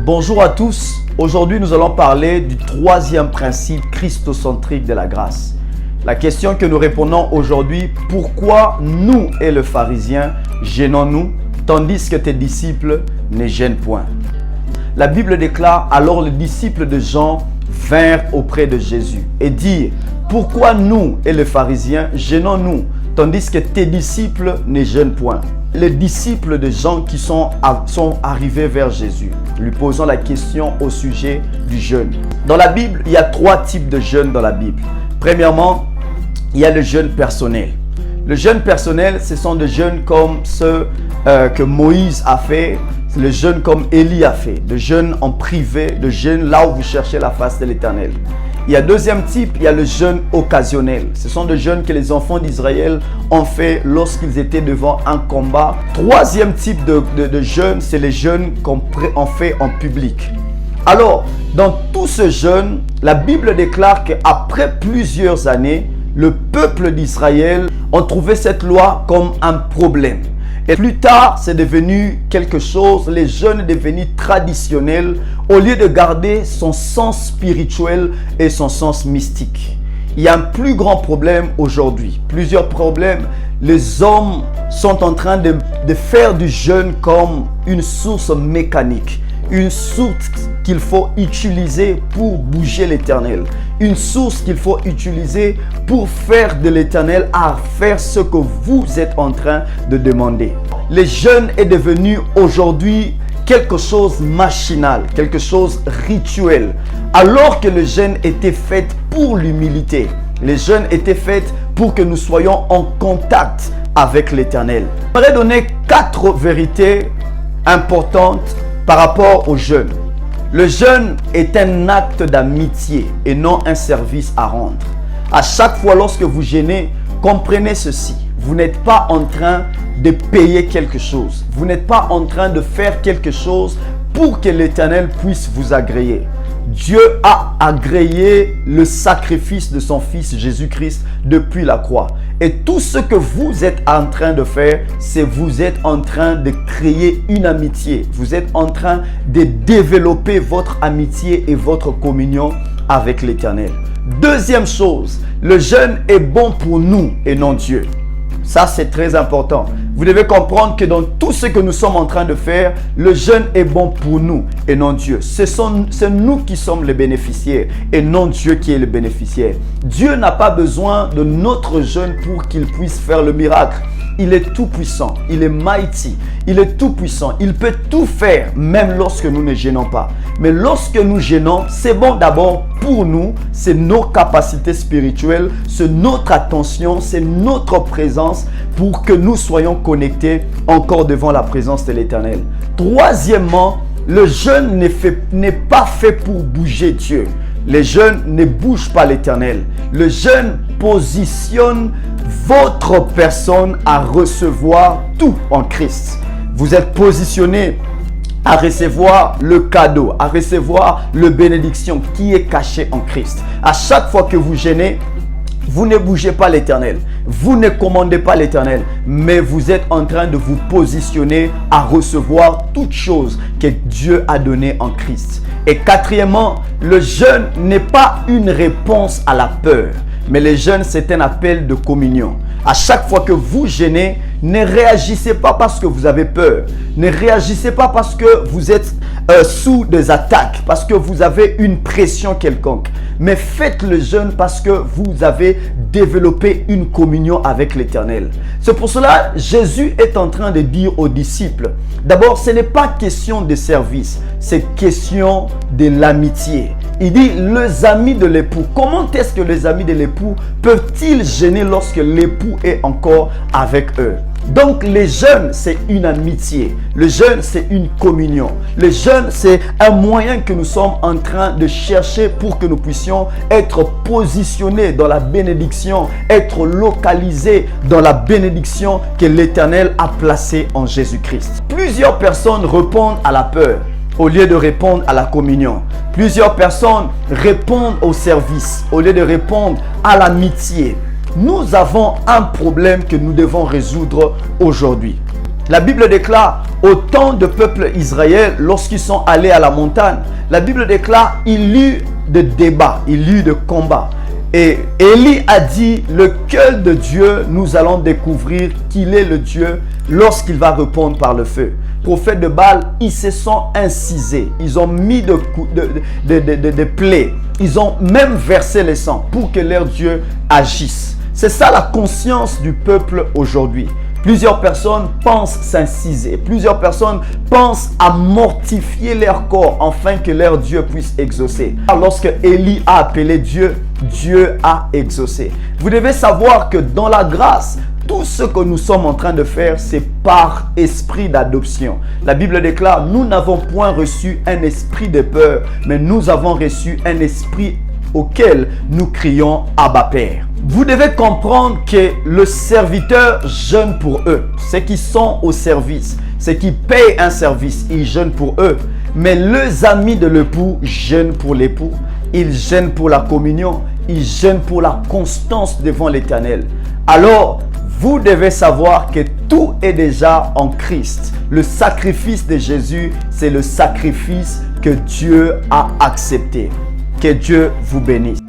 Bonjour à tous. Aujourd'hui, nous allons parler du troisième principe christocentrique de la grâce. La question que nous répondons aujourd'hui, pourquoi nous et le pharisien gênons-nous tandis que tes disciples ne gênent point? La Bible déclare, alors les disciples de Jean vinrent auprès de Jésus et dirent, pourquoi nous et les pharisiens gênons-nous tandis que tes disciples ne gênent point? Les disciples de Jean qui sont arrivés vers Jésus, lui posant la question au sujet du jeûne. Dans la Bible, il y a trois types de jeûne dans la Bible. Premièrement, il y a le jeûne personnel. Le jeûne personnel, ce sont des jeûnes comme ceux que Moïse a fait, le jeûne comme Élie a fait, le jeûne en privé, le jeûne là où vous cherchez la face de l'Éternel. Il y a deuxième type, il y a le jeûne occasionnel. Ce sont des jeûnes que les enfants d'Israël ont fait lorsqu'ils étaient devant un combat. Troisième type de jeûne, c'est les jeûnes qu'on fait en public. Alors, dans tout ce jeûne, la Bible déclare qu'après plusieurs années, le peuple d'Israël a trouvé cette loi comme un problème. Et plus tard, c'est devenu quelque chose, les jeûnes sont devenus traditionnels au lieu de garder son sens spirituel et son sens mystique. Il y a un plus grand problème aujourd'hui. Plusieurs problèmes. Les hommes sont en train de faire du jeûne comme une source mécanique. Une source qu'il faut utiliser pour bouger l'Éternel. Une source qu'il faut utiliser pour faire de l'Éternel à faire ce que vous êtes en train de demander. Le jeûne est devenu aujourd'hui quelque chose machinal, quelque chose rituel. Alors que le jeûne était fait pour l'humilité. Le jeûne était fait pour que nous soyons en contact avec l'Éternel. J'aimerais donner 4 vérités importantes par rapport au jeûne. Le jeûne est un acte d'amitié et non un service à rendre. À chaque fois lorsque vous jeûnez, comprenez ceci. Vous n'êtes pas en train de payer quelque chose. Vous n'êtes pas en train de faire quelque chose pour que l'Éternel puisse vous agréer. Dieu a agréé le sacrifice de son Fils Jésus-Christ depuis la croix. Et tout ce que vous êtes en train de faire, c'est vous êtes en train de créer une amitié. Vous êtes en train de développer votre amitié et votre communion avec l'Éternel. Deuxième chose, le jeûne est bon pour nous et non Dieu. Ça, c'est très important. Vous devez comprendre que dans tout ce que nous sommes en train de faire, le jeûne est bon pour nous et non Dieu. C'est nous qui sommes les bénéficiaires et non Dieu qui est le bénéficiaire. Dieu n'a pas besoin de notre jeûne pour qu'il puisse faire le miracle. Il est tout puissant, il est mighty, il est tout puissant, il peut tout faire même lorsque nous ne gênons pas. Mais lorsque nous gênons, c'est bon d'abord pour nous, c'est nos capacités spirituelles, c'est notre attention, c'est notre présence pour que nous soyons connectés encore devant la présence de l'Éternel. Troisièmement, le jeûne n'est pas fait pour bouger Dieu. Le jeûne ne bouge pas l'Éternel. Le jeûne positionne votre personne à recevoir tout en Christ. Vous êtes positionné à recevoir le cadeau, à recevoir la bénédiction qui est cachée en Christ. À chaque fois que vous jeûnez, vous ne bougez pas l'Éternel. Vous ne commandez pas l'Éternel, mais vous êtes en train de vous positionner à recevoir toutes choses que Dieu a données en Christ. Et quatrièmement, le jeûne n'est pas une réponse à la peur, mais le jeûne, c'est un appel de communion. À chaque fois que vous jeûnez, ne réagissez pas parce que vous avez peur. Ne réagissez pas parce que vous êtes sous des attaques, parce que vous avez une pression quelconque. Mais faites le jeûne parce que vous avez développé une communion avec l'Éternel. C'est pour cela que Jésus est en train de dire aux disciples, d'abord, ce n'est pas question de service, c'est question de l'amitié. Il dit, les amis de l'époux. Comment est-ce que les amis de l'époux peuvent-ils gêner lorsque l'époux est encore avec eux? Donc le jeûne, c'est une amitié. Le jeûne, c'est une communion. Le jeûne, c'est un moyen que nous sommes en train de chercher pour que nous puissions être positionnés dans la bénédiction, être localisés dans la bénédiction que l'Éternel a placée en Jésus-Christ. Plusieurs personnes répondent à la peur au lieu de répondre à la communion. Plusieurs personnes répondent au service au lieu de répondre à l'amitié. Nous avons un problème que nous devons résoudre aujourd'hui. La Bible déclare, au temps de peuple Israël, lorsqu'ils sont allés à la montagne, la Bible déclare, il y eut de débats, il y eut de combats. Et Élie a dit, le cœur de Dieu, nous allons découvrir qu'il est le Dieu lorsqu'il va répondre par le feu. Prophètes de Baal, ils se sont incisés, ils ont mis des plaies, ils ont même versé le sang pour que leur Dieu agisse. C'est ça la conscience du peuple aujourd'hui. Plusieurs personnes pensent s'inciser. Plusieurs personnes pensent à mortifier leur corps afin que leur Dieu puisse exaucer. Lorsque Élie a appelé Dieu, Dieu a exaucé. Vous devez savoir que dans la grâce, tout ce que nous sommes en train de faire, c'est par esprit d'adoption. La Bible déclare, nous n'avons point reçu un esprit de peur, mais nous avons reçu un esprit auquel nous crions Abba Père. Vous devez comprendre que le serviteur jeûne pour eux. Ceux qui sont au service, ceux qui payent un service, ils jeûnent pour eux. Mais les amis de l'époux jeûnent pour l'époux. Ils jeûnent pour la communion. Ils jeûnent pour la constance devant l'Éternel. Alors, vous devez savoir que tout est déjà en Christ. Le sacrifice de Jésus, c'est le sacrifice que Dieu a accepté. Que Dieu vous bénisse.